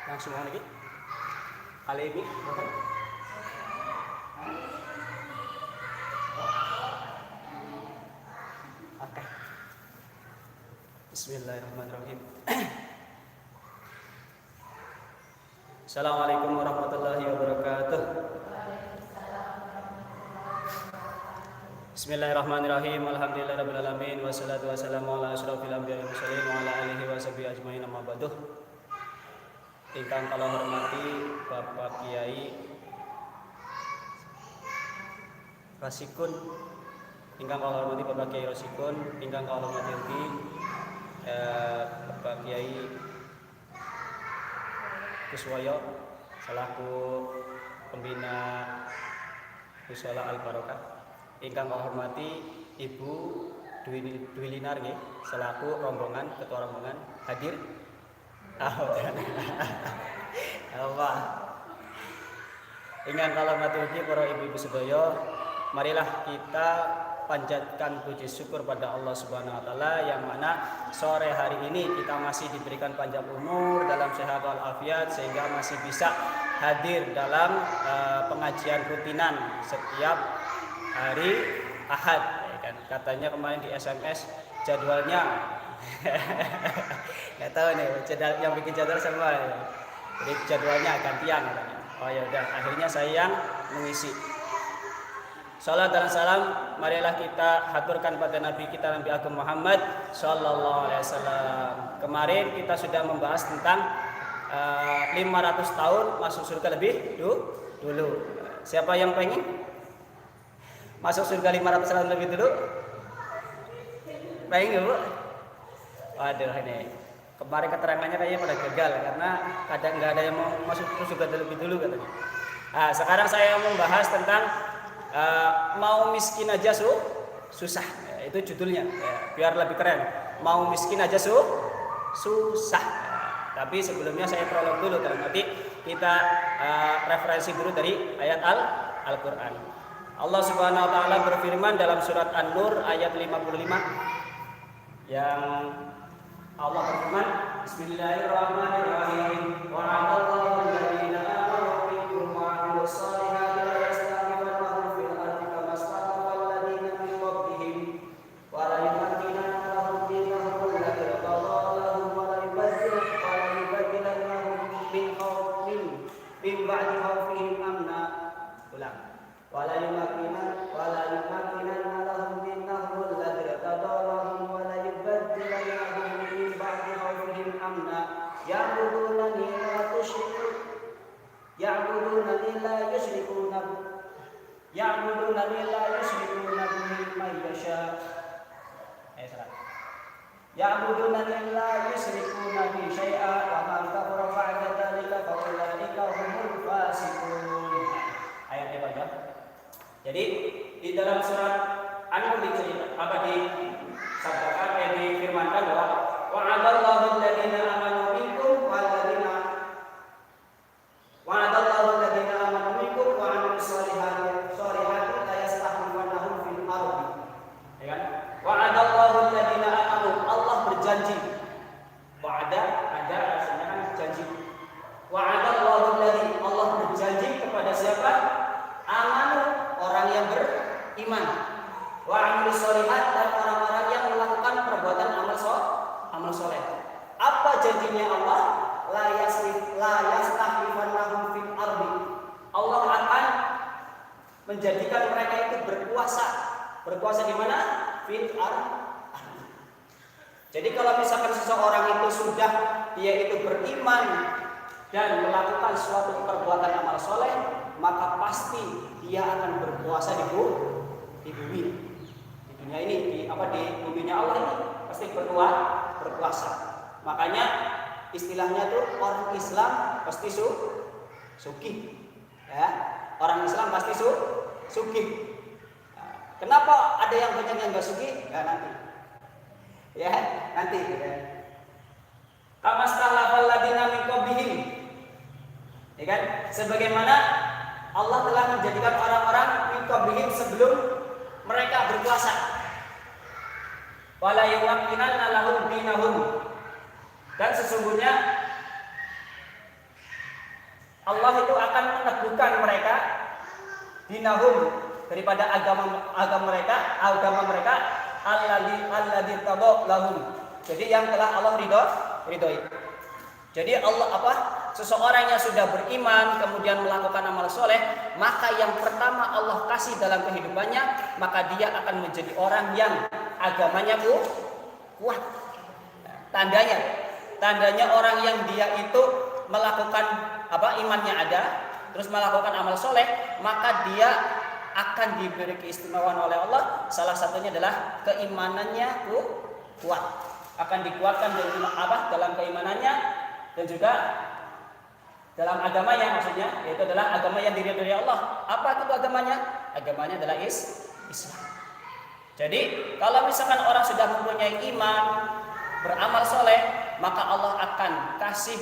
Langsung lagi. Kali ini oke. Bismillahirrahmanirrahim. Assalamualaikum warahmatullahi wabarakatuh. Bismillahirrahmanirrahim. Alhamdulillahirabbil alamin wassalatu wassalamu ala asyrofil anbiya'i wal mursalin wa ala alihi wa sahbihi ajmain amma ba'du. Ingkang kula hormati Bapak Kiai Rasikun, ingkang kula hormati Bapak Kiai Rasikun, ingkang kula hormati ugi Bapak Kiai Kuswoyo selaku pembina Mushola Al Barokah, ingkang kula hormati Ibu Dwi Linar nggih selaku rombongan ketua rombongan hadir. Apa? Ingkang kula hormati para ibu-ibu sedaya, marilah kita panjatkan puji syukur pada Allah Subhanahu wa taala yang mana sore hari ini kita masih diberikan panjang umur dalam sehat walafiat sehingga masih bisa hadir dalam pengajian rutinan setiap hari Ahad, ya kan? Katanya kemarin di SMS jadwalnya nggak tahu nih yang bikin jadwal sama ya. Jadi jadwalnya gantian katanya. Oh ya udah, akhirnya saya yang mengisi. Salat dan salam marilah kita haturkan pada Nabi kita Nabi Agung Muhammad sallallahu alaihi wasallam. Kemarin kita sudah membahas tentang 500 tahun masuk surga lebih dulu. Siapa yang pengen masuk surga 500 tahun lebih dulu? Pengen Bu? Waduh, ini kemarin keterangannya kayaknya pada gagal karena kadang nggak ada yang mau masuk surga lebih dulu katanya. Nah, sekarang saya mau membahas tentang mau miskin aja susah, ya, itu judulnya ya, biar lebih keren. Mau miskin aja susah. Tapi sebelumnya saya prolog dulu, nanti kita referensi dulu dari ayat Al-Quran. Allah Subhanahu Wa Taala berfirman dalam surat An-Nur ayat 55 yang Allah berfirman, Bismillahirrahmanirrahim. Wa'adallahu alladziina aamanu minkum wa 'amilus shalihati la yastakbiruna fil ardi kama istakbara alladziina min qablihim wa la yumakkinanna lahum dinahum alladzi irtadaa lahum wa la yubaddilannahum min ba'di khawfihim amna. Ulang. Wa la yumakkinanna lahum dinahum alladzi irtadaa lahum wa la yubaddilannahum amna ya'budunani la yushrikuna bihi ma yasha. Ya'budunani la yushrikuna bihi syai'a wa man kafara ba'da dzalika fa ulaika humul fasiqun. Ayatnya banyak. Jadi di dalam surat An-Nur disabdakan difirmankan bahwa wa'adallahu alladziina aamanu minkum wa 'amilus shalihati la yastakbirunahum fil ardi. Ya kan? Wa'adallahu alladziina aamanu, Allah berjanji. Wa'ada ada artinya kan janji. Wa'adallahu alladzi, Allah berjanji kepada siapa? Amanu, orang yang beriman. Wa 'amilus shalihat, dan orang-orang yang melakukan perbuatan amal soleh. Apa janjinya Allah? La yastakhlifannahum fil ardi. Allah akan menjadikan mereka itu berkuasa. Berkuasa di mana? Fil ardi. Jadi kalau misalkan seseorang itu sudah dia itu beriman dan melakukan suatu perbuatan amal soleh, maka pasti dia akan berkuasa di bumi. Di dunia ini, di buminya Allah ini pasti berkuasa. Makanya istilahnya tuh orang Islam pasti sugih. Ya, orang Islam pasti sugih. Nah, kenapa ada yang banyak yang enggak sugih? Ya nanti. Ya, nanti. Kama stalafal ladina min qablihim. Ya kan? Sebagaimana Allah telah menjadikan orang-orang min qablihim sebelum mereka berkuasa. wala yumakkinanna lahum dinahum. Dan sesungguhnya Allah itu akan meneguhkan mereka dinahum daripada agama mereka alladzi tadha lahum. Jadi yang telah Allah ridhoi. Jadi Allah seseorang yang sudah beriman kemudian melakukan amal soleh, maka yang pertama Allah kasih dalam kehidupannya, maka dia akan menjadi orang yang agamanya kuat. Tandanya orang yang dia itu melakukan imannya ada, terus melakukan amal soleh, maka dia akan diberi keistimewaan oleh Allah. Salah satunya adalah keimanannya kuat, akan dikuatkan dalam keimanannya dan juga dalam agamanya, maksudnya yaitu adalah agama yang diridhoi dari Allah. Apa itu agamanya? Agamanya adalah Islam. Jadi kalau misalkan orang sudah mempunyai iman, beramal soleh, maka Allah akan kasih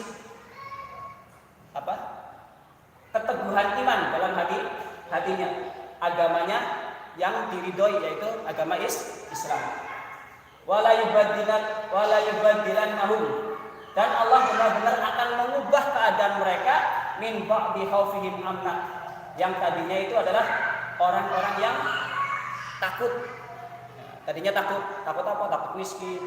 keteguhan iman dalam hatinya, agamanya yang diridhoi yaitu agama Islam. Wala yubaddilannahum, dan Allah benar-benar akan mengubah keadaan mereka min ba'di khaufihim amna, yang tadinya itu adalah orang-orang yang takut. Tadinya takut apa? Takut miskin.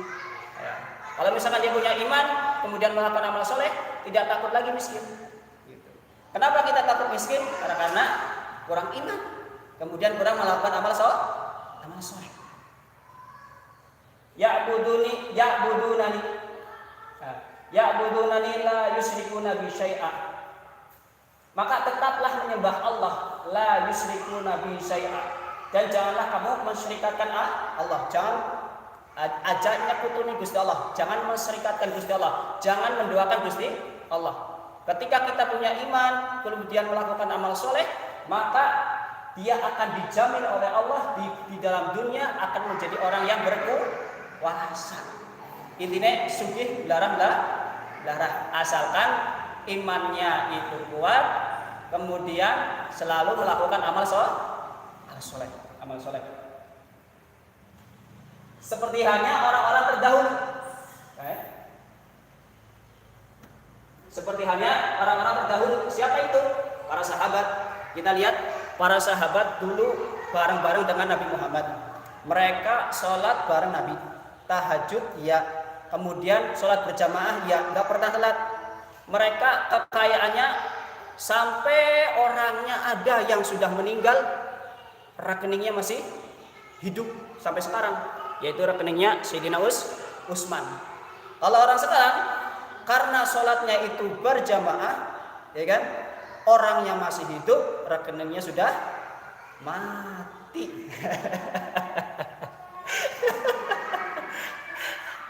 Kalau misalkan dia punya iman kemudian melakukan amal soleh, tidak takut lagi miskin. Kenapa kita takut miskin? Karena kurang iman, kemudian kurang melakukan amal soleh. Ya'budunani la yusyrikuna bi syai'a. Maka tetaplah menyembah Allah, la yusyrikuna bi syai'a. Dan janganlah kamu mensyirikatkan Allah. Jangan ajaknya kutuni Gusti Allah. Jangan mensyirikatkan Gusti Allah. Jangan mendoakan Gusti Allah. Ketika kita punya iman, kemudian melakukan amal soleh, maka dia akan dijamin oleh Allah di dalam dunia akan menjadi orang yang berkuasa. Intinya sugih larang, asalkan imannya itu kuat, kemudian selalu melakukan amal soleh. Seperti halnya orang-orang terdahulu. Seperti halnya orang-orang terdahulu. Siapa itu? Para sahabat. Kita lihat para sahabat dulu bareng-bareng dengan Nabi Muhammad. Mereka sholat bareng Nabi, tahajud ya, kemudian sholat berjamaah ya, nggak pernah telat. Mereka kekayaannya sampai orangnya ada yang sudah meninggal, rekeningnya masih hidup sampai sekarang, yaitu rekeningnya Sayyidina Utsman. Kalau orang sekarang karena sholatnya itu berjamaah, ya kan, orangnya masih hidup, rekeningnya sudah mati.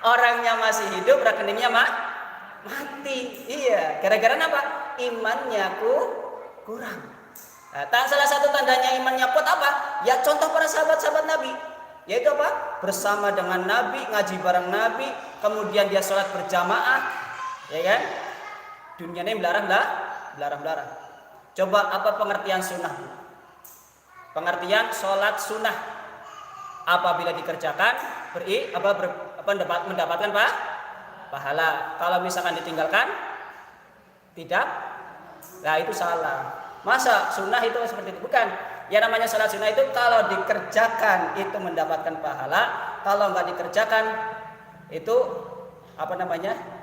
Orangnya masih hidup, rekeningnya mati. Iya, gara-gara apa? Imannya kurang. Nah, salah satu tandanya imannya kuat apa? Ya contoh para sahabat-sahabat Nabi, yaitu apa? Bersama dengan Nabi, ngaji bareng Nabi, kemudian dia sholat berjamaah, ya kan? Dunianya belarang. Coba apa pengertian sunnah? Pengertian sholat sunnah apabila dikerjakan mendapatkan pahala. Kalau misalkan ditinggalkan tidak, nah itu salah. Masa sunnah itu seperti itu? Bukan. Ya namanya sholat sunnah itu kalau dikerjakan itu mendapatkan pahala, kalau nggak dikerjakan itu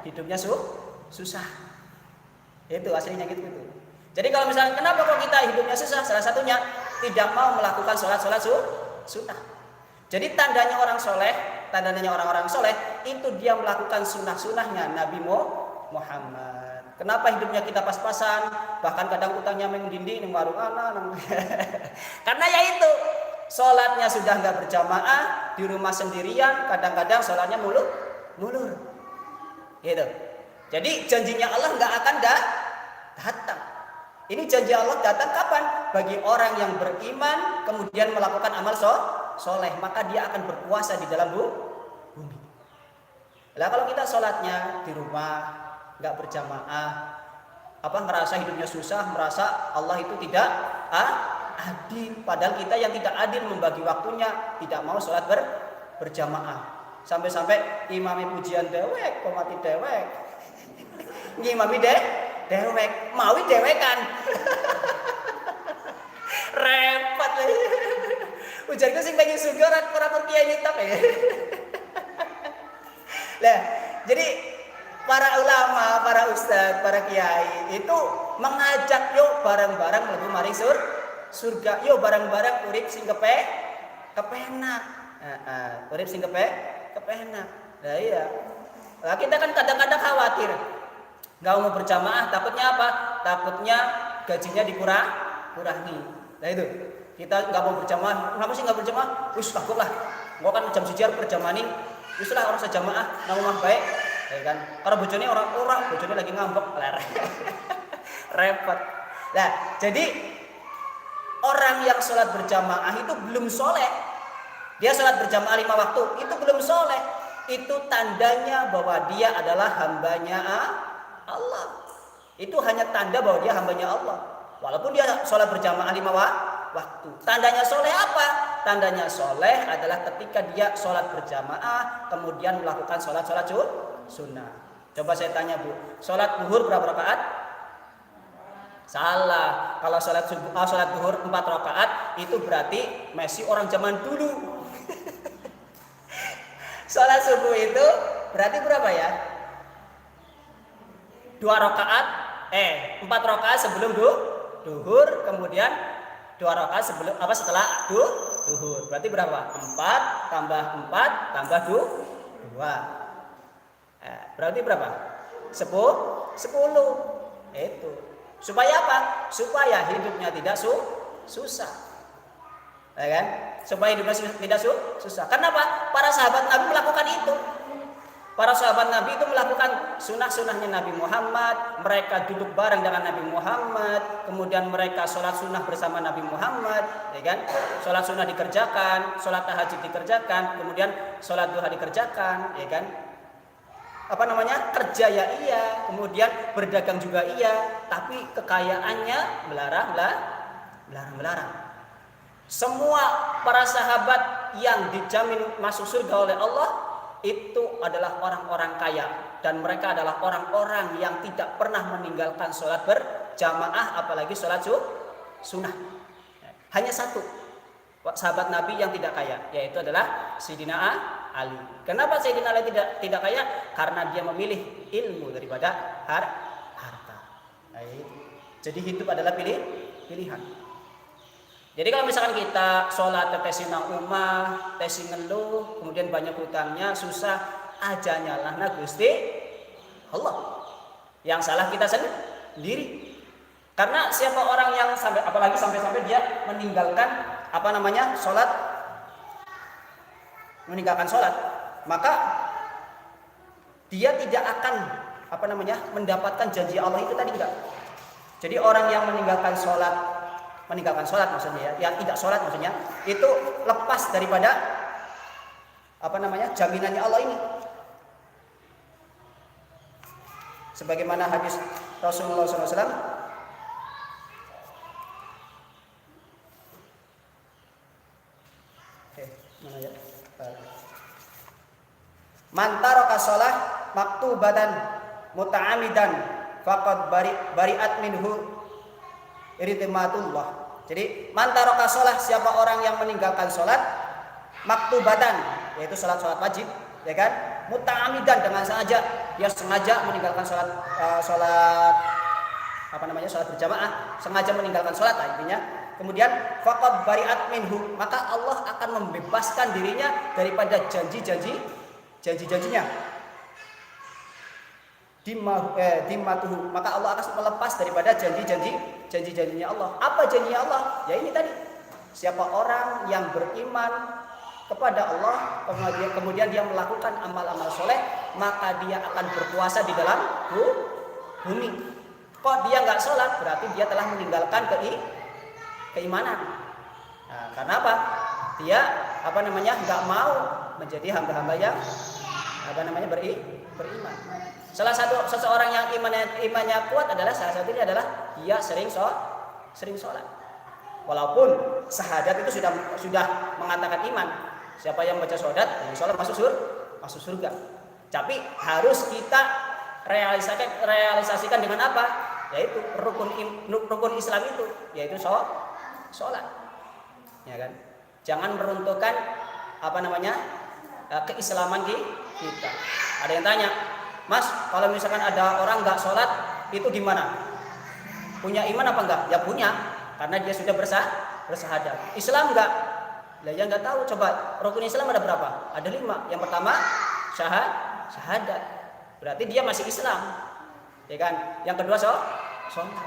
hidupnya susah. Itu aslinya gitu. Jadi kalau misalnya kenapa kok kita hidupnya susah? Salah satunya tidak mau melakukan sholat sunnah. Jadi tandanya orang-orang soleh itu dia melakukan sunnah-sunnahnya Nabi Muhammad. Kenapa hidupnya kita pas-pasan, bahkan kadang utangnya mendinding ning warung anak. Karena ya itu, sholatnya sudah nggak berjamaah, di rumah sendirian, kadang-kadang sholatnya mulur. Gitu. Jadi janjinya Allah nggak akan datang. Ini janji Allah datang kapan? Bagi orang yang beriman kemudian melakukan amal soleh, maka dia akan berkuasa di dalam bumi. Lah kalau kita sholatnya di rumah nggak berjamaah, ngerasa hidupnya susah, merasa Allah itu tidak adil, padahal kita yang tidak adil membagi waktunya, tidak mau sholat berjamaah. Sampai-sampai imami pujian dewek, pemati dewek. Ngimami dewek, mawi dewekan. Repot lagi. Ujarku sing pengen surga ora kiai nitok ya. Lah, jadi para ulama, para ustadz, para kiai itu mengajak yuk bareng-bareng mlebu maring surga. Yuk bareng-bareng urip sing kepenak. Urip sing kepenak. Nah iya. Nah, kita kan kadang-kadang khawatir. Enggak mau berjamaah, takutnya apa? Takutnya gajinya dikurangi. Nah itu. Kita enggak mau berjamaah. Kenapa sih enggak berjamaah? Wis takut lah. Gua kan jam 1 berjamaah nih. Wis lah orang sejamaah nang omah bae. Ya kan? Karena bojone bojone lagi ngambek. Repot. Nah, jadi orang yang sholat berjamaah itu belum soleh. Dia sholat berjamaah 5 waktu itu belum soleh. Itu tandanya bahwa dia adalah hambanya Allah. Itu hanya tanda bahwa dia hambanya Allah. Walaupun dia sholat berjamaah 5 waktu. Tandanya soleh apa? Tandanya soleh adalah ketika dia sholat berjamaah kemudian melakukan sholat sunnah. Coba saya tanya Bu, sholat zuhur berapa rakaat? Salah. Kalau sholat zuhur 4 rakaat itu berarti masih orang zaman dulu. Sholat subuh itu berarti berapa ya? 4 rakaat sebelum duhur, kemudian 2 rakaat setelah duhur. Berarti berapa? 4 tambah 4 tambah 2. Berarti berapa? 10. Itu. Supaya apa? Supaya hidupnya tidak susah. Ya kan? Supaya hidupnya tidak susah. Kenapa? Para sahabat Nabi melakukan itu. Para sahabat Nabi itu melakukan sunnah-sunnahnya Nabi Muhammad. Mereka duduk bareng dengan Nabi Muhammad. Kemudian mereka sholat sunnah bersama Nabi Muhammad, ya kan? Sholat sunnah dikerjakan, sholat tahajud dikerjakan, kemudian sholat duha dikerjakan, ya kan? Kerja ya iya, kemudian berdagang juga iya, tapi kekayaannya melarang. Semua para sahabat yang dijamin masuk surga oleh Allah itu adalah orang-orang kaya dan mereka adalah orang-orang yang tidak pernah meninggalkan sholat berjamaah apalagi sholat sunnah. Hanya satu sahabat Nabi yang tidak kaya, yaitu adalah Sayyidina Ali. Kenapa Sayyidina Ali tidak kaya? Karena dia memilih ilmu daripada harta. Jadi hidup adalah pilihan. Jadi kalau misalkan kita sholat tesina umah, tesi ngeluh, kemudian banyak hutangnya, susah, aja nyalahna Gusti Allah. Yang salah kita sendiri. Karena siapa orang yang apalagi sampai dia meninggalkan sholat, maka dia tidak akan mendapatkan janji Allah itu tadi enggak. Jadi orang yang meninggalkan sholat maksudnya yang tidak sholat maksudnya itu lepas daripada jaminannya Allah ini. Sebagaimana hadis Rasulullah SAW, man taraka shalah maktubatan muta'amidan faqad bari'at minhu irtimatullah. Jadi man taraka shalah, siapa orang yang meninggalkan sholat maktubatan, yaitu sholat wajib, ya kan? Muta'amidan, dengan sengaja, dia sengaja meninggalkan sholat berjamaah, sengaja meninggalkan sholat intinya. Kemudian faqad bari'at minhu, maka Allah akan membebaskan dirinya daripada janji-janjinya. Dimatuhu, maka Allah akan melepas daripada janji-janjinya Allah. Apa janjinya Allah? Ya ini tadi. Siapa orang yang beriman kepada Allah kemudian dia melakukan amal-amal soleh, maka dia akan berkuasa di dalam bumi. Kok dia nggak sholat? Berarti dia telah meninggalkan keimanan. Nah, karena apa? Dia nggak mau menjadi hamba-hamba yang beriman. Salah satu seseorang yang imannya kuat adalah salah satunya adalah dia sering sholat. Walaupun syahadat itu sudah mengatakan iman. Siapa yang baca syahadat, yang sholat masuk masuk surga. Tapi harus kita realisasikan dengan apa? Yaitu rukun Islam itu, yaitu sholat. Ya kan? Jangan meruntuhkan keislaman kita. Ada yang tanya, Mas, kalau misalkan ada orang nggak sholat itu gimana? Punya iman apa enggak? Ya punya, karena dia sudah bersahadat. Islam enggak? Lah ya nggak tahu. Coba rukun Islam ada berapa? Ada 5. Yang pertama syahadat. Berarti dia masih Islam, ya kan? Yang kedua sholat.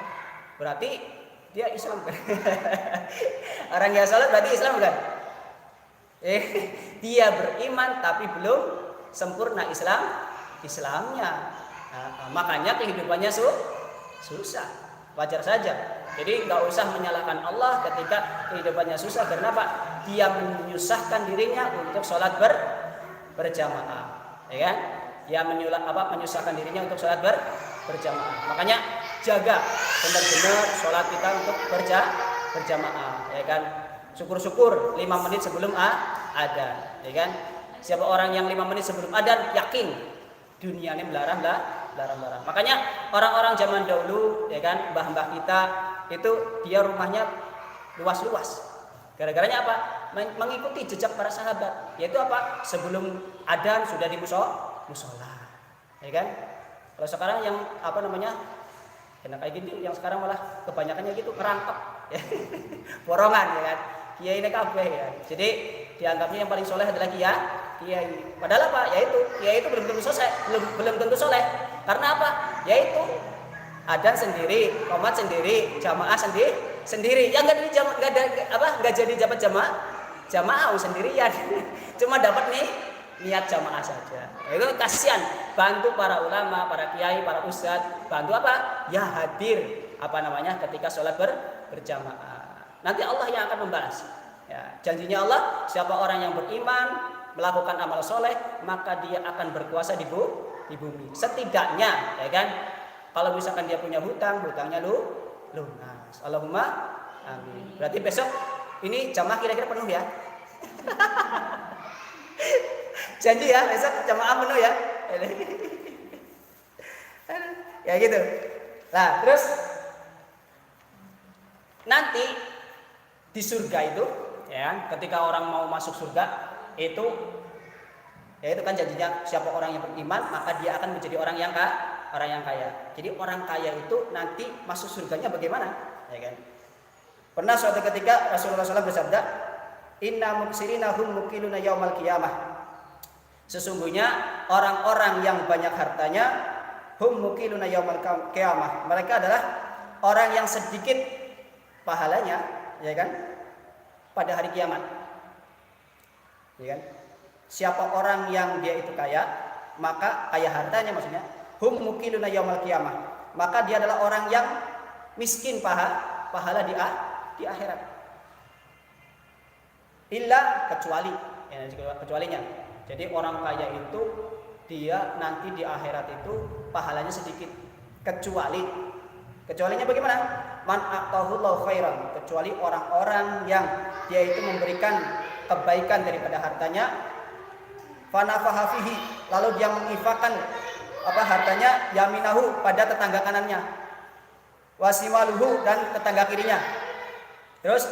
Berarti dia Islam kan? Orang yang sholat berarti Islam kan? Dia beriman tapi belum sempurna Islamnya. Nah, makanya kehidupannya susah. Wajar saja. Jadi nggak usah menyalahkan Allah ketika kehidupannya susah. Karena apa? Dia menyusahkan dirinya untuk sholat berjamaah, ya kan? Dia menyusahkan dirinya untuk sholat berjamaah. Makanya jaga benar-benar sholat kita untuk berjamaah, ya kan? Syukur-syukur 5 menit sebelum adzan, ya kan? Siapa orang yang 5 menit sebelum adzan yakin dunia ini melarang. Makanya orang-orang zaman dahulu, ya kan, mbah-mbah kita itu dia rumahnya luas-luas. Gara-garanya apa? Mengikuti jejak para sahabat. Yaitu apa? Sebelum adzan sudah di musola, ya kan? Kalau sekarang yang enak kayak gitu, yang sekarang malah kebanyakannya gitu ngerangkep, ya. Borongan, ya kan? Kiai ini kabeh, ya. Jadi dianggapnya yang paling soleh adalah kiai. Padahal apa? Kiai itu belum tentu soleh. Karena apa? Yaitu adzan sendiri, qomat sendiri, jamaah sendiri. Yang nggak jadi dapat jamaah sendirian. Cuma dapat nih niat jamaah saja. Itu kasihan. Bantu para ulama, para kiai, para ustadz. Bantu apa? Ya hadir ketika sholat berjamaah. Nanti Allah yang akan membalas. Ya, janjinya Allah, siapa orang yang beriman melakukan amal soleh, maka dia akan berkuasa di bumi. Setidaknya, ya kan? Kalau misalkan dia punya hutangnya lunas. Allahumma amin. Berarti besok ini jamaah kira-kira penuh ya? Janji ya, besok jamaah penuh ya? Ya gitu. Nah, terus nanti di surga itu, ya, ketika orang mau masuk surga itu kan janjinya siapa orang yang beriman maka dia akan menjadi orang yang kaya. Jadi orang kaya itu nanti masuk surganya bagaimana? Ya kan? Pernah suatu ketika Rasulullah SAW bersabda, "Inna muksirina hum mukiluna yaumal qiyamah." Sesungguhnya orang-orang yang banyak hartanya hum mukiluna yaumal qiyamah. Mereka adalah orang yang sedikit pahalanya, ya kan? Pada hari kiamat. Ya kan? Siapa orang yang dia itu kaya, maka kaya hartanya maksudnya, hum mukiluna yaumal qiyamah. Maka dia adalah orang yang miskin pahala di akhirat. Illa kecualinya. Jadi orang kaya itu dia nanti di akhirat itu pahalanya sedikit. Kecualinya bagaimana? Man aqtahullahu khairan, kecuali orang-orang yang dia itu memberikan kebaikan daripada hartanya, fanafaha fihi, lalu dia menginfakkan hartanya yaminahu pada tetangga kanannya, wasimaluhu dan tetangga kirinya, terus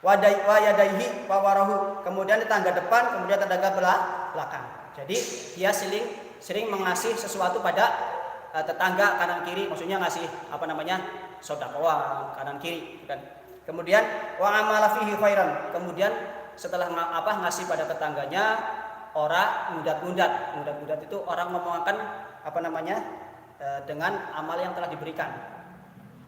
wayadaihi wawarahu, kemudian tetangga depan, kemudian tetangga belakang. Jadi dia sering mengasih sesuatu pada tetangga kanan kiri, maksudnya ngasih sedekah kanan kiri, kan. Kemudian wa amala fihi khairan, kemudian setelah ngasih pada tetangganya orang mundat itu orang memohonkan dengan amal yang telah diberikan.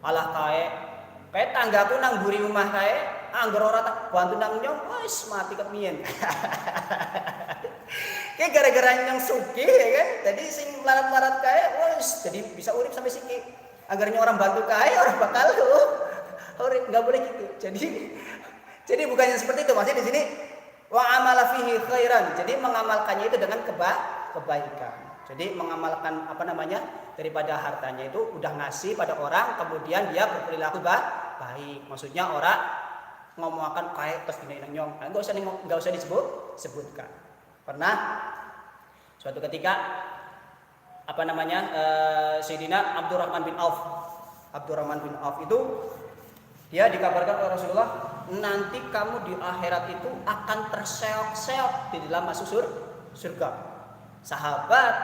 Alah kae tanggaku nang mburi omah kae angger ora tak bantu nang nyong wis mati kepien. Kayak gara-gara yang sugih, ya kan? Jadi sing larat-larat kae wis jadi bisa urip sampai siki. Agarnya orang bantu kae orang bakal urip, enggak boleh gitu. Jadi bukannya seperti itu. Maksudnya di sini wa amala fihi khairan. Jadi mengamalkannya itu dengan kebaikan. Jadi mengamalkan daripada hartanya itu udah ngasih pada orang, kemudian dia berperilaku baik. Maksudnya orang ngomongkan kae terus gini nyong. Enggak usah disebutkan. Pernah suatu ketika Sayyidina Abdurrahman bin Auf itu dia dikabarkan oleh Rasulullah, nanti kamu di akhirat itu akan terseok-seok di dalam masuk surga. Sahabat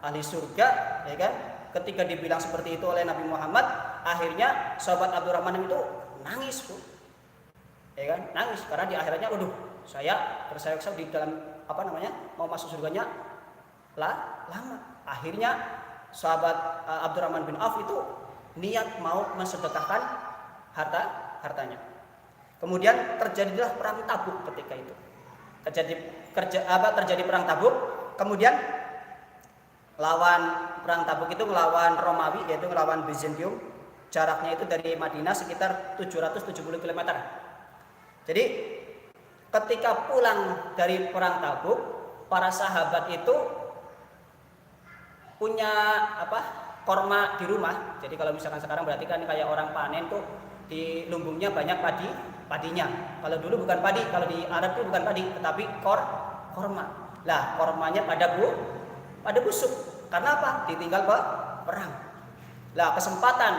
ahli surga, ya kan? Ketika dibilang seperti itu oleh Nabi Muhammad, akhirnya sahabat Abdurrahman itu nangis, Bu. Ya kan? Nangis karena di akhiratnya, waduh, saya terseok-seok di dalam mau masuk surganya lama. Akhirnya sahabat Abdurrahman bin Auf itu niat mau mensedekahkan hartanya. Kemudian terjadilah perang Tabuk ketika itu. Terjadi perang Tabuk, kemudian perang Tabuk itu melawan Romawi, yaitu melawan Bizantium. Jaraknya itu dari Madinah sekitar 770 km. Jadi ketika pulang dari perang Tabuk, para sahabat itu punya korma di rumah. Jadi kalau misalkan sekarang berarti kan kayak orang panen tuh di lumbungnya banyak padinya. Kalau dulu bukan padi, kalau di Arab itu bukan padi, tetapi korma. Lah, kormanya pada busuk. Karena apa? Ditinggal perang. Lah, kesempatan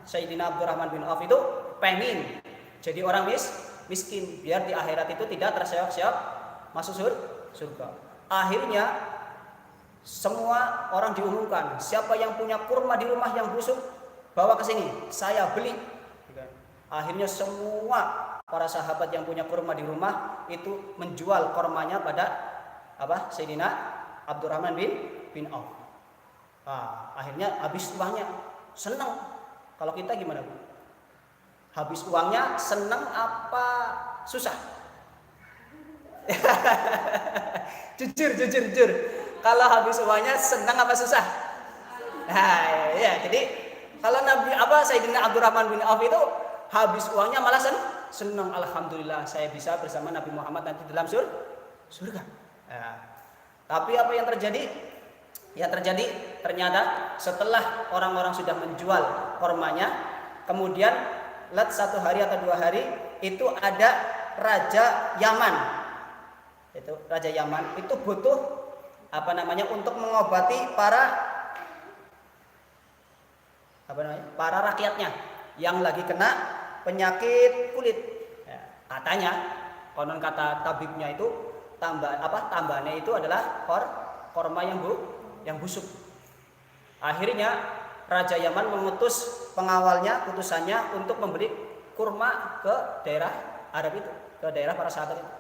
Sayyidina Abdurrahman bin Auf itu pengen jadi orang miskin biar di akhirat itu tidak terseok-seok masuk surga. Akhirnya semua orang diumumkan, siapa yang punya kurma di rumah yang busuk, bawa ke sini, saya beli. Akhirnya semua para sahabat yang punya kurma di rumah itu menjual kurmanya pada Sayyidina Abdurrahman bin Auf. Akhirnya habis uangnya, senang. Kalau kita gimana, Bu? Habis uangnya senang apa susah? jujur. Kalau habis uangnya senang apa susah? Nah, ya, jadi kalau Sayyidina Abdurrahman bin Auf itu habis uangnya malah senang. Alhamdulillah saya bisa bersama Nabi Muhammad nanti dalam surga. Nah, tapi apa yang terjadi? Yang terjadi ternyata setelah orang-orang sudah menjual kormanya, kemudian 1 hari atau 2 hari itu ada Raja Yaman. Raja Yaman itu butuh untuk mengobati para rakyatnya yang lagi kena penyakit kulit. Ya, katanya konon kata tabibnya itu tambahannya itu adalah korma yang busuk. Akhirnya Raja Yaman mengutus pengawalnya, utusannya untuk membeli kurma ke daerah Arab itu, ke daerah para sahabat itu.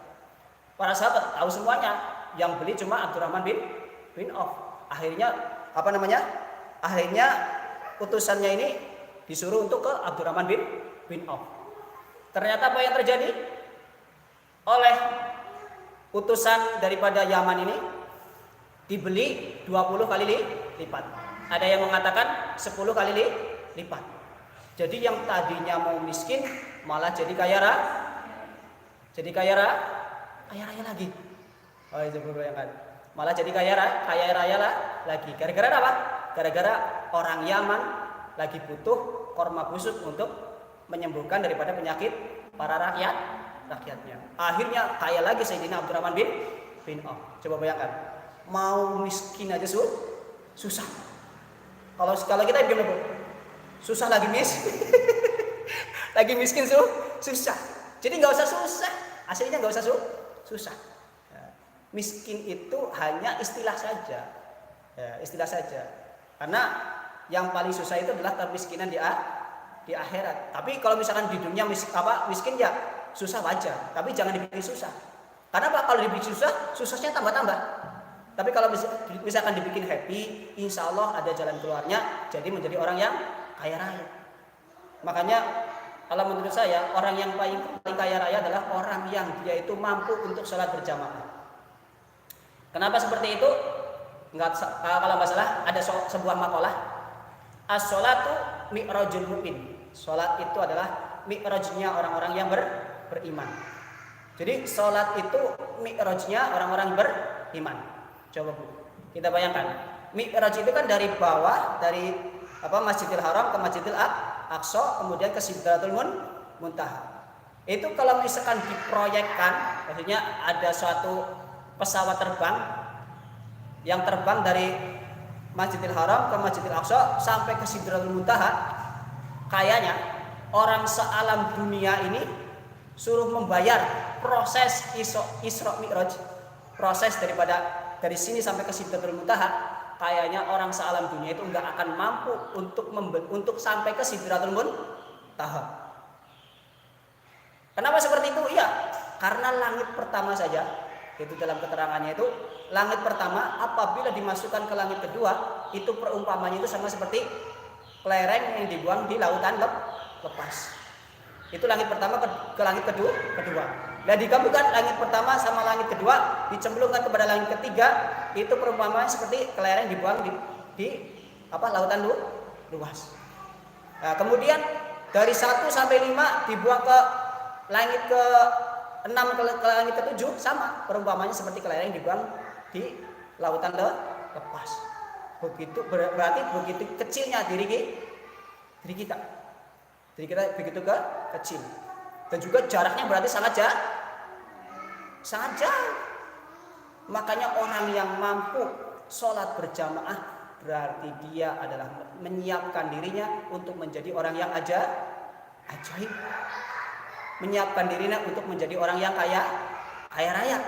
Para sahabat tahu semuanya, yang beli cuma Abdurrahman bin Auf. Akhirnya utusannya ini disuruh untuk ke Abdurrahman bin Auf. Ternyata apa yang terjadi? Oleh utusan daripada Yaman ini dibeli 20 kali lipat. Ada yang mengatakan 10 kali lipat. Jadi yang tadinya mau miskin malah jadi kaya raya lagi. Oh, itu bayangkan. Malah jadi kaya raya lagi. Gara-gara apa? Gara-gara orang Yaman lagi butuh korma busuk untuk menyembuhkan daripada penyakit para rakyatnya. Akhirnya kaya lagi Sayyidina Abdurrahman bin Auf. Coba bayangkan, mau miskin aja susah. Kalau kita gimana, Bu? Susah lagi lagi miskin susah. Jadi nggak usah susah. Aslinya nggak usah susah. Miskin itu hanya istilah saja. Ya, istilah saja. Karena yang paling susah itu adalah kemiskinan di akhirat. Tapi kalau misalkan di dunia miskin ya susah wajar, tapi jangan dibikin susah. Karena kalau dibikin susah, susahnya tambah-tambah. Tapi kalau misalkan dibikin happy, insya Allah ada jalan keluarnya, jadi menjadi orang yang kaya raya. Makanya kalau menurut saya orang yang paling kaya raya adalah orang yang dia itu mampu untuk sholat berjamaah. Kenapa seperti itu? Kalau nggak salah ada sebuah makalah, as-sholatu mi'rajul mu'min. Sholat itu adalah mi'rajnya orang-orang yang beriman. Jadi sholat itu mi'rajnya orang-orang beriman. Coba Bu, kita bayangkan, mi'raj itu kan dari bawah, dari Masjidil Haram ke Masjidil Aqsa, kemudian ke Sidratul Muntaha. Itu kalau misalkan diproyekkan, maksudnya ada suatu pesawat terbang yang terbang dari Masjidil Haram ke Masjidil Aqsa sampai ke Sidratul Muntaha, kayaknya orang sealam dunia ini suruh membayar proses Isra Mi'raj, proses dari sini sampai ke Sidratul Muntaha, kayaknya orang sealam dunia itu nggak akan mampu untuk sampai ke Sidratul Muntaha. Kenapa seperti itu? Iya, karena langit pertama saja, itu dalam keterangannya itu, langit pertama apabila dimasukkan ke langit kedua, itu perumpamannya itu sama seperti kelereng yang dibuang di lautan lepas. Itu langit pertama ke langit kedua. Nah, digabungkan langit pertama sama langit kedua, dicemplungkan kepada langit ketiga, itu perumpamannya seperti kelereng dibuang di lautan luas. Nah, kemudian dari 1 sampai 5 dibuang ke langit ke-6 ke langit ke-7, sama perumpamannya seperti kelereng dibuang di lautan lepas. Begitu berarti begitu kecilnya diri kita begitu kecil, dan juga jaraknya berarti sangat jauh. Makanya orang yang mampu sholat berjamaah berarti dia adalah menyiapkan dirinya untuk menjadi orang yang ajaib, menyiapkan dirinya untuk menjadi orang yang kaya raya.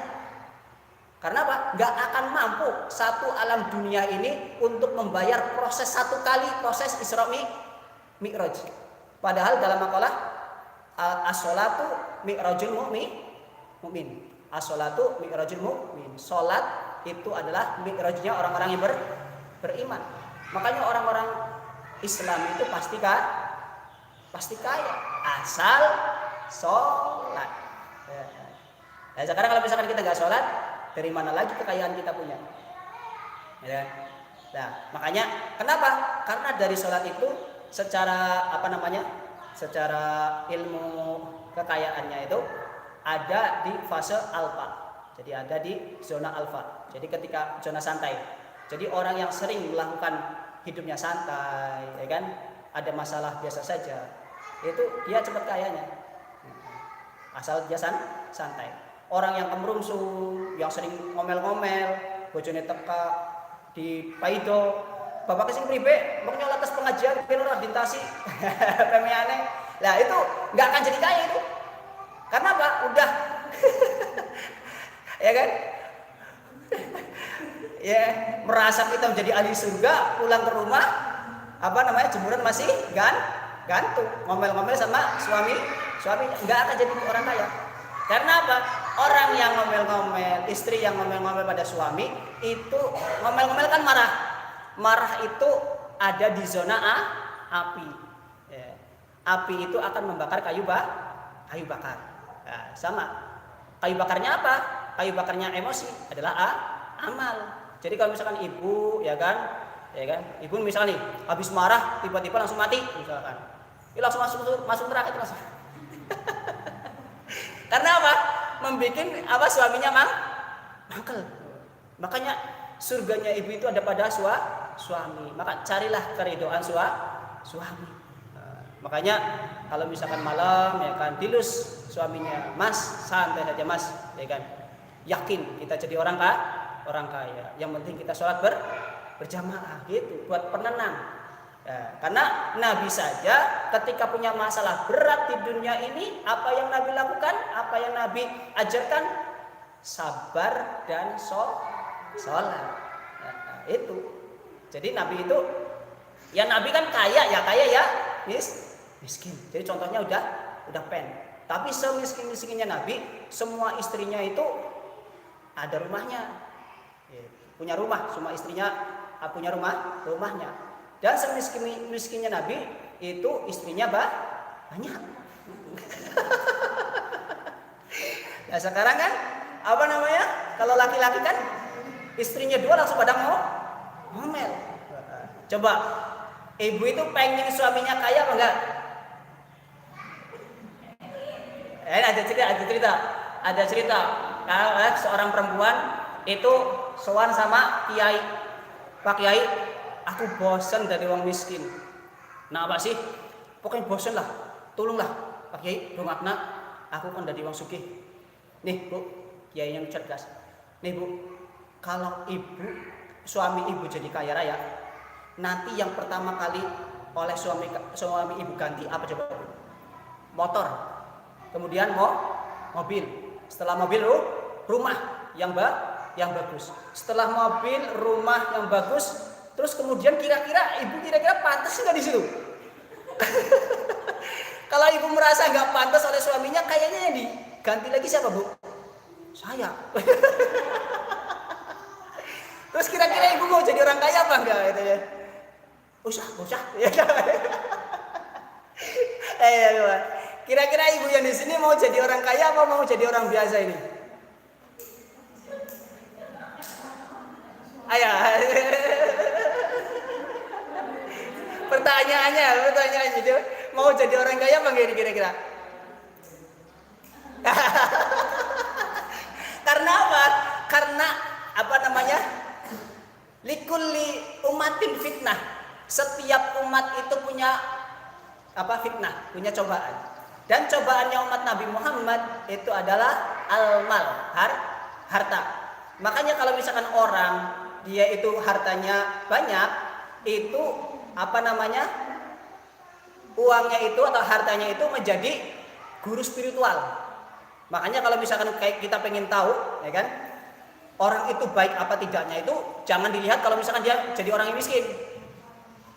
Karena apa? Gak akan mampu satu alam dunia ini untuk membayar proses satu kali proses Isra Mi'raj. Padahal dalam makalah as-sholatu mi'rajul mu'min. As-sholatu mi'rajul mu'min. Sholat itu adalah mi'rajnya orang-orang yang beriman. Makanya orang-orang Islam itu pasti kaya asal sholat. Nah, sekarang kalau misalkan kita nggak sholat, dari mana lagi kekayaan kita punya? Ya. Nah, makanya kenapa? Karena dari sholat itu secara secara ilmu kekayaannya itu ada di fase alfa. Jadi ada di zona alfa. Jadi ketika zona santai. Jadi orang yang sering melakukan hidupnya santai, ya kan? Ada masalah biasa saja, itu dia cepat kayanya. Asal dia santai. Orang yang kemerungsung, yang sering ngomel-ngomel, bojone teka di paido, bapak kesini pribe, makanya atas pengajian pilih dintasi, pemiane. Lah itu nggak akan jadi kaya itu. Karena apa? Udah, ya kan? Ya, merasa kita menjadi ahli surga, pulang ke rumah, jemuran masih gantung, ngomel-ngomel sama suami nggak akan jadi orang kaya. Karena apa? Orang yang ngomel-ngomel, istri yang ngomel-ngomel pada suami itu ngomel-ngomel kan marah itu ada di zona api. Ya. Api itu akan membakar kayu bakar. Nah, sama. Kayu bakarnya apa? Kayu bakarnya emosi adalah amal. Jadi kalau misalkan ibu, ya kan, ibu misalkan nih habis marah tiba-tiba langsung mati, misalkan, langsung masuk neraka itu langsung. Karena apa? Membuat suaminya mangkel. Makanya surganya ibu itu ada pada suami. Maka carilah keridhaan suami. Makanya kalau misalkan malam, ya kan, dilus suaminya, Mas, santai saja Mas, ya kan. Yakin kita jadi orang kaya. Yang penting kita sholat berjamaah gitu, buat penenang. Ya, karena Nabi saja ketika punya masalah berat di dunia ini, apa yang Nabi lakukan? Apa yang Nabi ajarkan? Sabar dan sholat. Nah, itu. Jadi Nabi itu, ya Nabi kan kaya ya miskin. Jadi contohnya udah pen. Tapi semiskin-miskinnya Nabi, semua istrinya itu ada rumahnya. Ya, punya rumah, semua istrinya punya rumahnya. Dan semiskin-miskinnya Nabi itu istrinya banyak. Nah sekarang kan kalau laki-laki kan istrinya 2 langsung pada ngomel. Coba ibu itu pengen suaminya kaya apa enggak? Ada cerita. Kalau seorang perempuan itu sowan sama kiai, Pak Kiai, aku bosan dari orang miskin. Nah apa sih? Pokoknya bosan lah. Tolonglah Pak Kiai, dongakna aku kan dari wong sugih. Nih Bu, kiai yang cerdas. Nih Bu, kalau suami ibu jadi kaya raya, nanti yang pertama kali oleh suami ibu ganti apa coba? Motor. Kemudian mobil. Setelah mobil rumah yang bagus. Setelah mobil, rumah yang bagus, terus kemudian kira-kira ibu pantas nggak di situ? Kalau ibu merasa nggak pantas oleh suaminya, kayaknya yang diganti lagi siapa Bu? Saya. Terus kira-kira ibu mau jadi orang kaya apa enggak? Gitu ya. Usah. Kira-kira ibu yang di sini mau jadi orang kaya apa mau jadi orang biasa ini? Ayo. Pertanyaannya itu mau jadi orang kaya apa enggak kira-kira? Karena apa? Karena apa namanya? Likulli umatin fitnah. Setiap umat itu punya apa fitnah, punya cobaan. Dan cobaannya umat Nabi Muhammad itu adalah al-mal, harta. Makanya kalau misalkan orang dia itu hartanya banyak, itu apa namanya? Uangnya itu atau hartanya itu menjadi guru spiritual. Makanya kalau misalkan kayak kita pengen tahu, ya kan? Orang itu baik apa tidaknya itu jangan dilihat kalau misalkan dia jadi orang yang miskin.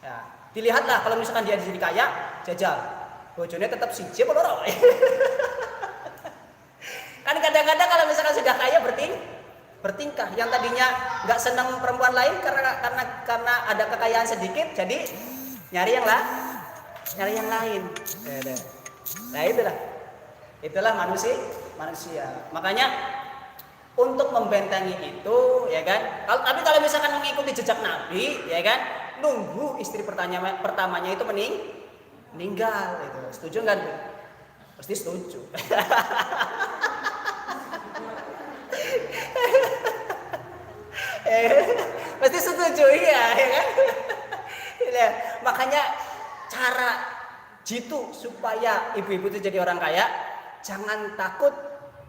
Ya, dilihatlah kalau misalkan dia jadi kaya, jajal. Bojone tetap siji apa loro. Kan kadang-kadang kalau misalkan sudah kaya bertingkah. Yang tadinya nggak senang perempuan lain karena ada kekayaan sedikit, jadi nyari yang lain. Nah itulah manusia. Makanya untuk membentengi itu, ya kan? Tapi kalau misalkan mengikuti jejak Nabi, ya kan? Nunggu istri pertamanya itu meninggal, itu. Setuju nggak? Pasti setuju. Pasti setuju ya kan? Makanya cara jitu supaya ibu-ibu itu jadi orang kaya, jangan takut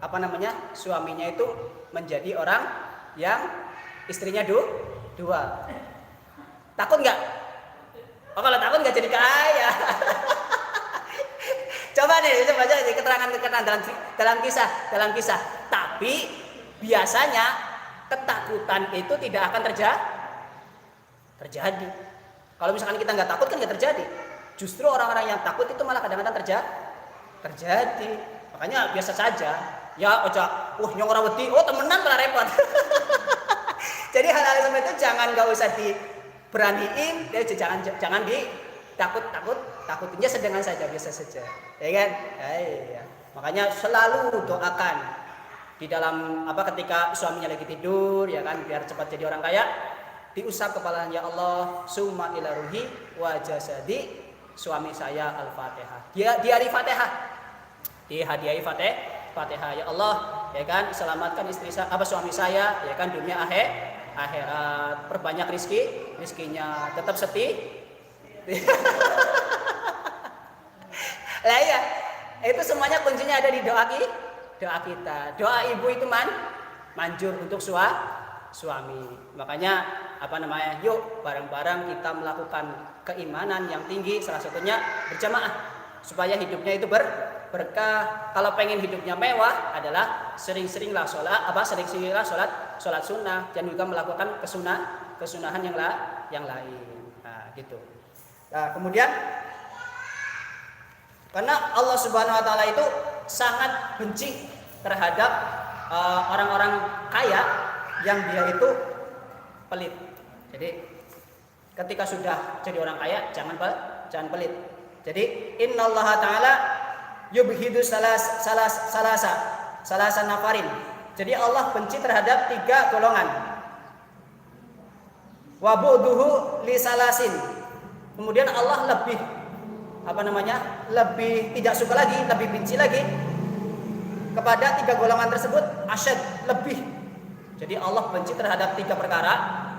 apa namanya suaminya itu menjadi orang yang istrinya dua. Takut nggak? Oh, kalau takut nggak jadi kaya. Coba aja keterangan dalam kisah. Tapi biasanya ketakutan itu tidak akan terjadi. Kalau misalkan kita nggak takut kan nggak terjadi. Justru orang-orang yang takut itu malah kadang-kadang terjadi. Makanya biasa saja. Ya oja, nyong ora wedi, temenan malah repot. Jadi hal-hal seperti itu nggak usah diberaniin, jangan takutinnya sedengan saja, biasa saja, ya kan? Iya. Makanya selalu doakan di dalam ketika suaminya lagi tidur, ya kan, biar cepat jadi orang kaya, diusap kepalanya, ya Allah, summa ila ruhi wa jasadi suami saya al-Fatihah. Dia hari Fatihah, dihadiahi Fatihah, ya Allah, ya kan, selamatkan suami saya, ya kan, dunia akhirat, perbanyak rizkinya, tetap setia. Lah ya, itu semuanya kuncinya ada di doa kita. Doa ibu itu manjur untuk suami. Makanya yuk bareng-bareng kita melakukan keimanan yang tinggi, salah satunya berjamaah supaya hidupnya itu berkah. Kalau pengen hidupnya mewah adalah sering-seringlah sholat sunnah dan juga melakukan kesunahan yang lain. Nah, gitu. Nah, kemudian karena Allah Subhanahu wa taala itu sangat benci terhadap orang-orang kaya yang dia itu pelit. Jadi ketika sudah jadi orang kaya jangan pelit. Jadi innallaha ta'ala yubhidu salasa nafarin. Jadi Allah benci terhadap 3 golongan. Wa bu'duhu li salasin. Kemudian Allah lebih tidak suka lagi, lebih benci lagi kepada 3 golongan tersebut, asyad, lebih. Jadi Allah benci terhadap 3 perkara,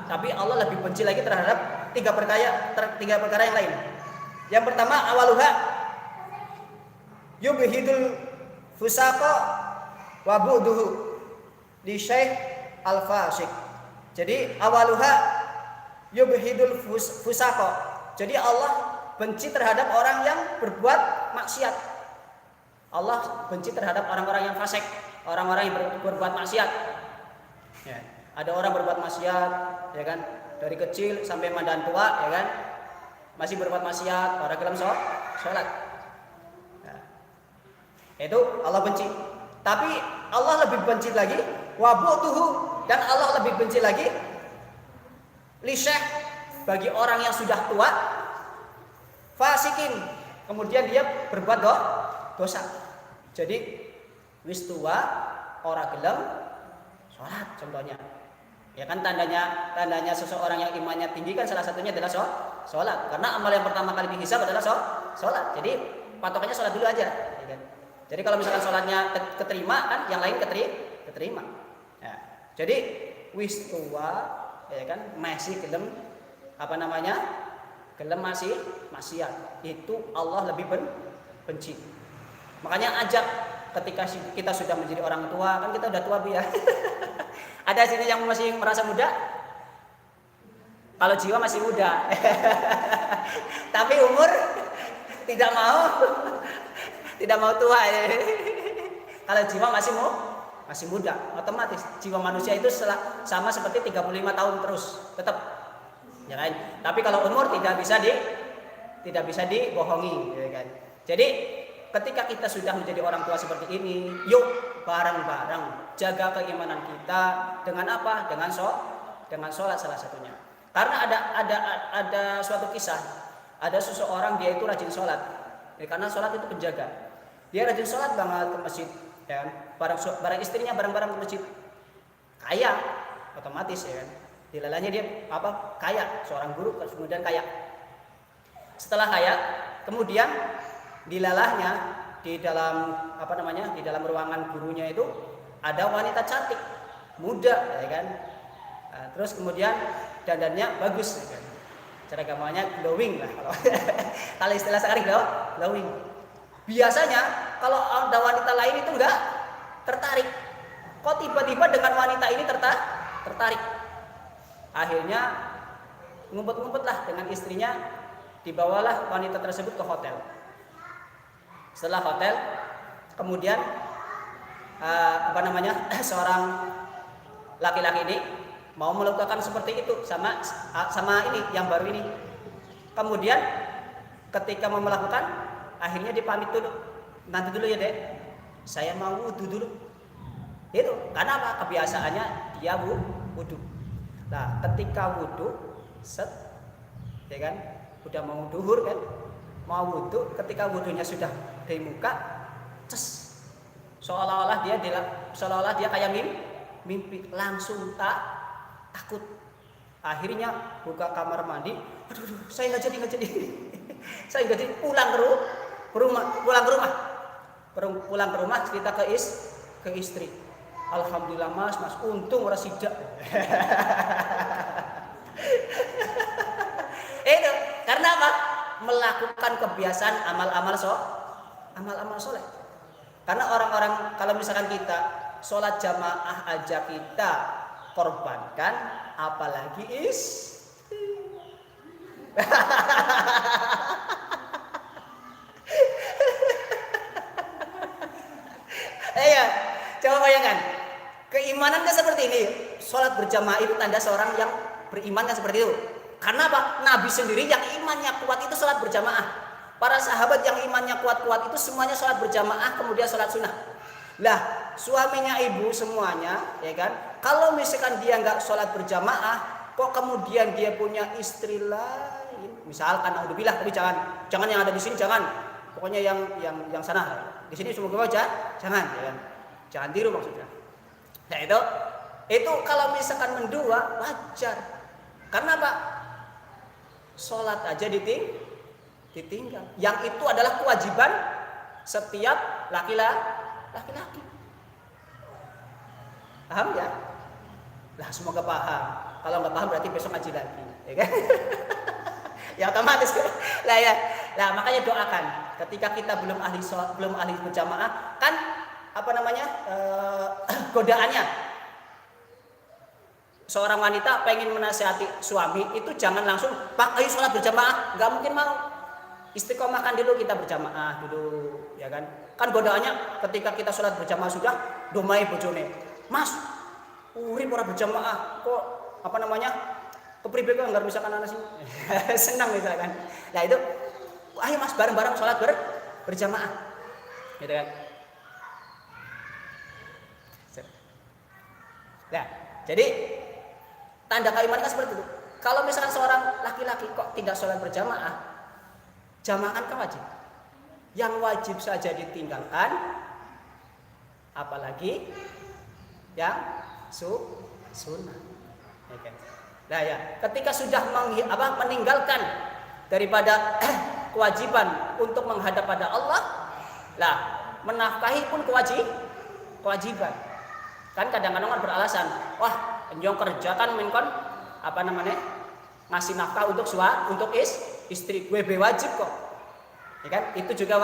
tapi Allah lebih benci lagi terhadap 3 perkara yang lain. Yang pertama, awaluha yubhidul fusaqa wa bu'duhu li Syekh Al-Fasik. Jadi awaluha yubhidul fusaqa. Jadi Allah benci terhadap orang yang berbuat maksiat. Allah benci terhadap orang-orang yang fasik, orang-orang yang berbuat maksiat. Ya, ada orang berbuat maksiat, ya kan? Dari kecil sampai mandan tua, ya kan? Masih berbuat maksiat, orang dalam sholat. Nah, itu Allah benci. Tapi Allah lebih benci lagi wabutuhu, dan Allah lebih benci lagi li syekh, bagi orang yang sudah tua fasikin, kemudian dia berbuat dosa. Jadi wis tua ora gelem sholat contohnya. Ya kan tandanya seseorang yang imannya tinggi kan salah satunya adalah sholat. Karena amal yang pertama kali dihisab adalah sholat. Jadi patokannya sholat dulu aja. Ya kan? Jadi kalau misalkan sholatnya keterima kan yang lain keterima. Ya. Jadi wis tua, ya kan masih gelem gelem masih maksiat. Itu Allah lebih benci. Makanya ajak ketika kita sudah menjadi orang tua, kan kita udah tua Bu ya. Ada sini yang masih merasa muda? Kalau jiwa masih muda. Tapi umur tidak mau tua. Kalau jiwa masih muda, otomatis jiwa manusia itu sama seperti 35 tahun terus, tetap. Ya kan? Tapi kalau umur tidak bisa dibohongi, ya kan? Jadi ketika kita sudah menjadi orang tua seperti ini, yuk bareng-bareng jaga keimanan kita dengan apa? Dengan sholat salah satunya. Karena ada suatu kisah, ada seseorang dia itu rajin sholat, ya, karena sholat itu penjaga. Dia rajin sholat banget ke masjid, ya, bareng istrinya bareng-bareng ke masjid. Kaya, otomatis ya kan. Dilalanya dia kaya, seorang guru kemudian kaya. Setelah kaya, kemudian dilalahnya di dalam di dalam ruangan gurunya itu ada wanita cantik, muda, ya kan. Nah, terus kemudian dandannya bagus, ya kan. Seragamannya glowing lah kalau istilah sekarang glowing. Biasanya kalau ada wanita lain itu enggak tertarik. Kok tiba-tiba dengan wanita ini tertarik? Akhirnya ngumpet-ngumpet lah dengan istrinya, dibawalah wanita tersebut ke hotel. Setelah hotel, kemudian seorang laki-laki ini mau melakukan seperti itu sama ini yang baru ini. Kemudian ketika mau melakukan, akhirnya dipamit dulu. Nanti dulu ya Dek, saya mau wudu dulu. Itu karena apa? Kebiasaannya dia wudu. Nah, ketika wudu, ya kan, udah mau duhur kan, mau wudu, ketika wudunya sudah di muka, seolah-olah dia kayak mimpi, langsung takut. Akhirnya buka kamar mandi, aduh saya nggak jadi, saya nggak jadi, pulang ke rumah cerita ke istri. Alhamdulillah mas, untung ora sidak. Itu karena apa? Melakukan kebiasaan amal-amal soleh. Karena orang-orang kalau misalkan kita sholat jamaah aja kita korbankan, apalagi Ayo, coba bayangkan. Keimanan kan seperti ini. Sholat berjamaah itu tanda seorang yang beriman kan seperti itu. Karena apa? Nabi sendiri yang imannya kuat itu sholat berjamaah. Para sahabat yang imannya kuat-kuat itu semuanya sholat berjamaah, kemudian sholat sunnah. Lah, suaminya ibu semuanya, ya kan? Kalau misalkan dia nggak sholat berjamaah, kok kemudian dia punya istri lain? Misalkan, alhamdulillah, tapi jangan yang ada di sini, jangan. Pokoknya yang sana. Di sini semoga aja, jangan, ya kan? Jangan tiru maksudnya. Nah itu kalau misalkan mendua wajar. Karena apa? Sholat aja ditinggal. Yang itu adalah kewajiban setiap laki-laki. Paham ya? Lah semoga paham. Kalau nggak paham berarti besok ngaji lagi, ya kan? Ya otomatis lah ya. Nah makanya doakan. Ketika kita belum ahli berjamaah, kan godaannya. Seorang wanita pengen menasihati suami itu jangan langsung, Pak, ayo sholat berjamaah. Nggak mungkin mau. Istiqomahkan dulu, kita berjamaah dulu, ya kan? Kan godaannya ketika kita sholat berjamaah sudah domai bojone. Mas, urip ora berjamaah kok kepribe kok enggak misalkan anak sih. Senang misalkan. Nah itu, ayo Mas bareng-bareng sholat berjamaah. Gitu kan? Nah, jadi tanda keimanan kan seperti itu. Kalau misalkan seorang laki-laki kok tidak sholat berjamaah, jamaah kan wajib. Yang wajib saja ditinggalkan, apalagi yang sunnah. Nah ya, ketika sudah meninggalkan daripada kewajiban untuk menghadap pada Allah, lah menafkahi pun kewajiban. Kan kadang-kadang kan beralasan, wah enjong kerja kan menkon ngasih nafkah untuk istri, gue wajib kok, ya kan? Itu juga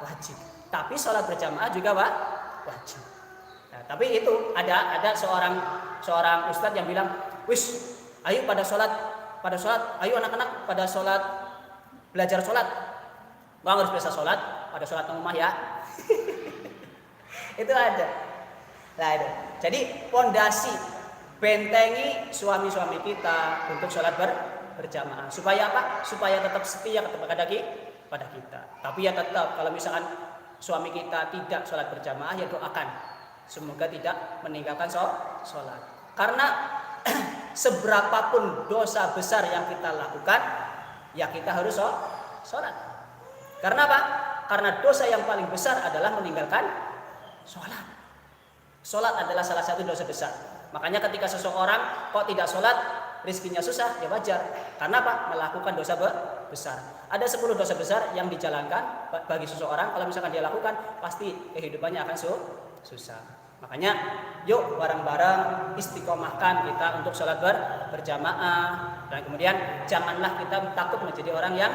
wajib. Tapi sholat berjamaah juga wajib. Nah, tapi itu ada seorang ustadz yang bilang, wis, ayo pada sholat, ayo anak-anak pada sholat, belajar sholat. Bang harus biasa sholat, pada sholat rumah ya. Itu ada. Nah, itu. Jadi pondasi bentengi suami-suami kita untuk sholat berjamaah. Supaya apa? Supaya tetap setia kepada kita. Tapi ya tetap kalau misalkan suami kita tidak sholat berjamaah, ya doakan semoga tidak meninggalkan sholat. Karena seberapapun dosa besar yang kita lakukan, ya kita harus sholat. Karena apa? Karena dosa yang paling besar adalah meninggalkan sholat. Sholat adalah salah satu dosa besar. Makanya ketika seseorang kok tidak sholat, rizkinya susah, ya wajar. Karena apa? Melakukan dosa besar. Ada 10 dosa besar yang dijalankan bagi seseorang. Kalau misalkan dia lakukan, pasti kehidupannya akan susah. Makanya yuk bareng-bareng istiqomahkan kita untuk sholat berjamaah. Dan kemudian janganlah kita takut menjadi orang yang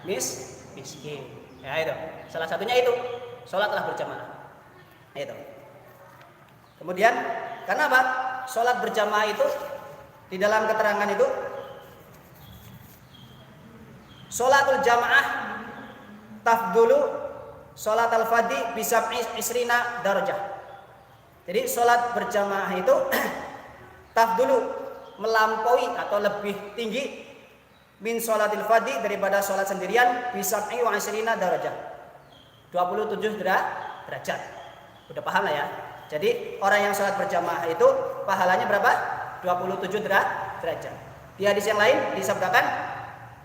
miskin. Ya itu. Salah satunya itu, sholatlah berjamaah. Itu. Kemudian, karena apa? Sholat berjamaah itu di dalam keterangan itu, sholatul jamaah tafdulu sholat al-fadhi bisab'i isrina darajah. Jadi sholat berjamaah itu tafdulu melampaui atau lebih tinggi min sholatil fadhi daripada sholat sendirian bisab'i wa isrina darajah. 27 derajat. Udah paham lah ya? Jadi orang yang sholat berjamaah itu pahalanya berapa? 27 derajat. Di hadis yang lain disabdakan,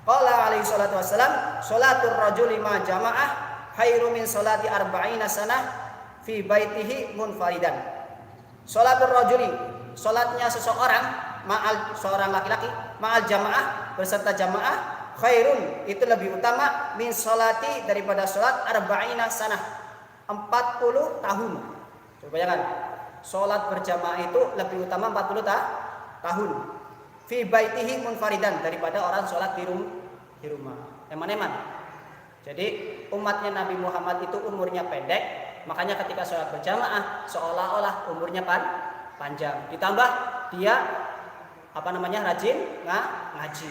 qala alaihi salatu wassalam, sholatur rajuli ma jamaah khairu min sholati arba'ina sanah fi baitihi munfaridan. Sholatur rajuli, sholatnya seseorang seorang laki-laki ma'al jamaah beserta jamaah khairun, itu lebih utama min sholati daripada sholat arba'ina sanah 40 tahun. Coba bayangkan, sholat berjamaah itu lebih utama 40 tahun. Fi baitihi munfaridan, daripada orang sholat di rumah. Eman-eman. Jadi umatnya Nabi Muhammad itu umurnya pendek, makanya ketika sholat berjamaah seolah-olah umurnya panjang. Ditambah dia rajin ngaji.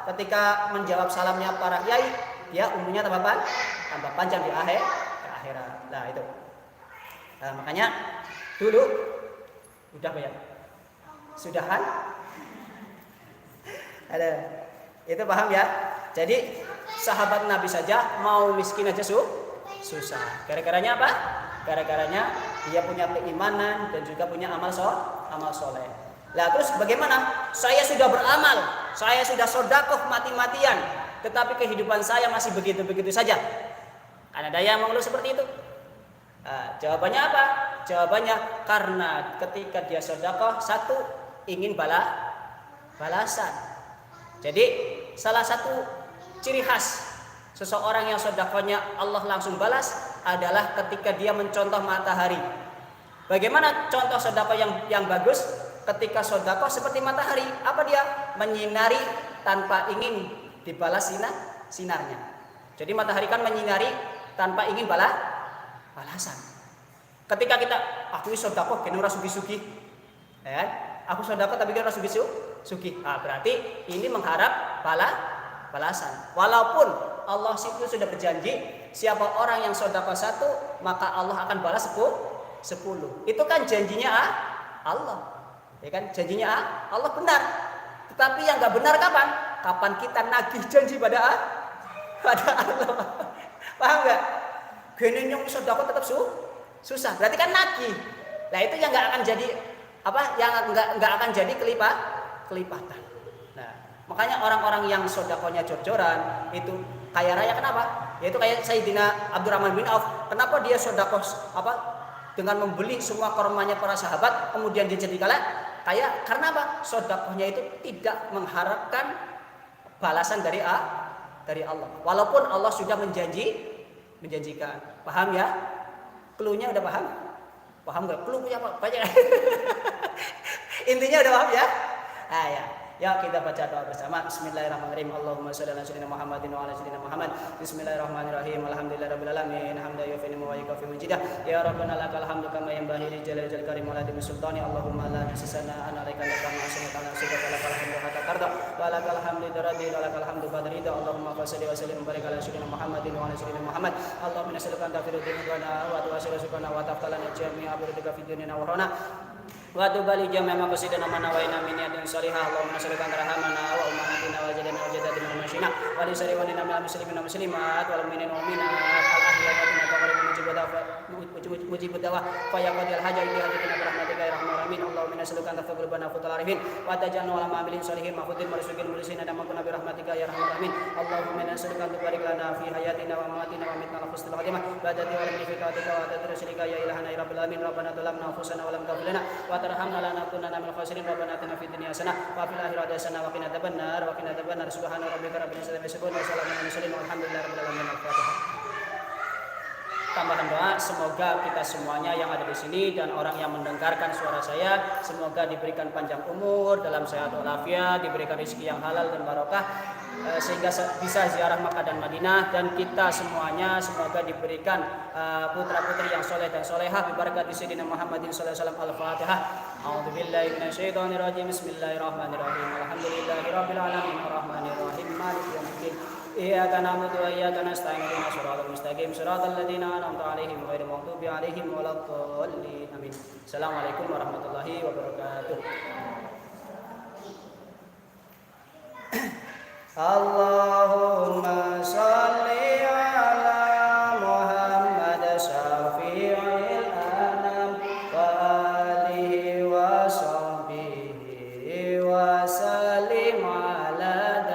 Ketika menjawab salamnya para kiai, dia umurnya tambah panjang di akhirat. Nah itu. Nah, makanya dulu udah banyak. Sudahan? Ada. Itu paham ya? Jadi sahabat Nabi saja mau miskin aja susah. Gara-garanya apa? Gara-garanya dia punya keimanan dan juga punya amal soleh. Lah terus bagaimana? Saya sudah beramal, saya sudah sedekah mati-matian, tetapi kehidupan saya masih begitu-begitu saja. Ada yang mengeluh seperti itu. Jawabannya apa? Jawabannya karena ketika dia sedekah, satu ingin balasan. Jadi salah satu ciri khas seseorang yang sedekahnya Allah langsung balas adalah ketika dia mencontoh matahari. Bagaimana contoh sedekah yang bagus? Ketika sedekah seperti matahari, apa dia? Menyinari tanpa ingin dibalas sinarnya. Jadi matahari kan menyinari tanpa ingin balasan. Ketika kita aku sedekah kene ora sugi-sugi. Ya, aku sedekah tapi kene ora sugi-sugi. Berarti ini mengharap balasan. Walaupun Allah itu sudah berjanji, siapa orang yang sedekah 1, maka Allah akan balas 10. Itu kan janjinya Allah. Ya kan, janjinya Allah benar. Tetapi yang enggak benar kapan? Kapan kita nagih janji pada Allah. Paham enggak? Gene nyong sedekah tetap susah. Berarti kan nagih. Nah, itu yang enggak akan jadi yang enggak akan jadi kelipatan. Nah, makanya orang-orang yang sedekahnya jor-joran itu kaya raya kenapa? Yaitu kayak Sayyidina Abdurrahman bin Auf. Kenapa dia sedekah dengan membeli semua kormanya para sahabat, kemudian dia jadi kaya? Karena apa? Sedekahnya itu tidak mengharapkan balasan dari Allah. Walaupun Allah sudah menjanjikan. Paham ya? Clue-nya udah paham? Paham enggak? Clue punya apa? Banyak. Intinya udah paham ya? Ya. Ya, kita baca doa bersama. Bismillahirrahmanirrahim. Allahumma shalli ala sayyidina Muhammadin wa ala sayyidina Muhammad. Bismillahirrahmanirrahim. Alhamdulillahirabbil alamin. Hamdan yufi wa yukafi majidah. Ya Rabbana lakal hamdu kama yanbaghi li jalali karim wa ladhi sultani. Allahumma la nahsana ana alaika kama asnata ala subhaka lakal hamdu hatta tarda. Wa lakal hamdu daradi wa lakal hamdu badrida. Allahumma salli wa sallim wa barik ala sayyidina Muhammadin wa ala sayyidina Muhammad. Allahumma nas'aluka an taghfira dzunubana wa tuwassil subhana wa taftalana jami'a birrika fid dunya wa rana. Wa tubali jami'a ma qasidana manawaina min yadin salihah. Allahumma salli ala rahamana wa ummatina wa jadana wa jadatina wa masyina wa li sariwanina minal muslimina muslimat wal mu'minina wa mu'minat al ahya'i minna taqabbal mujibud da'wah fa yaqdil hajat bi hajatina bi rahmatika ya rahman alamin. Allahumma nas'aluka an taghfir lana futul arifin wa taj'alna ala ma'amilin salihin mahfudin marzuqin mulisin dan makuna bi rahmatika ya rahman alamin. Allahumma nas'aluka an tubarik lana fi hayatina wa mamatina wa mitna al husnul khatimah badati wa limfikatika wa tadrasilika ya ilahana ya rabbil alamin. Rabbana dhalamna anfusana wa lam taghfir lana wa tarhamna lanakunanna minal khasirin. Rabbana atina fid dunya hasanah wa fil akhirati hasanah wa qina adzabannar. Subhana rabbika rabbil izzati amma yasifun wa salamun alal mursalin walhamdulillahi rabbil alamin. Al-Fatihah. Tambahan doa, semoga kita semuanya yang ada di sini dan orang yang mendengarkan suara saya, semoga diberikan panjang umur, dalam sehat walafiat, diberikan rezeki yang halal dan barokah, sehingga bisa ziarah Makkah dan Madinah, dan kita semuanya semoga diberikan putra-putri yang soleh dan solehah bibarakati Sayyidina Muhammadin sallallahu alaihi wasallam. Al-Fatihah. A'udzubillahi minasyaitonir rajim. Bismillahirrahmanirrahim. Alhamdulillahirabbil alamin arrahmanir rahim maliki yaumiddin. Iyyaka na'budu wa iyyaka nasta'in. Ihdinas siratal mustaqim siratal ladzina an'amta 'alaihim ghairil maghdubi 'alaihim waladdallin. Amin. Assalamualaikum warahmatullahi wabarakatuh. Allahumma shalli ala Muhammad syafi'il anam wa alihi wa sahbihi wa sallim ala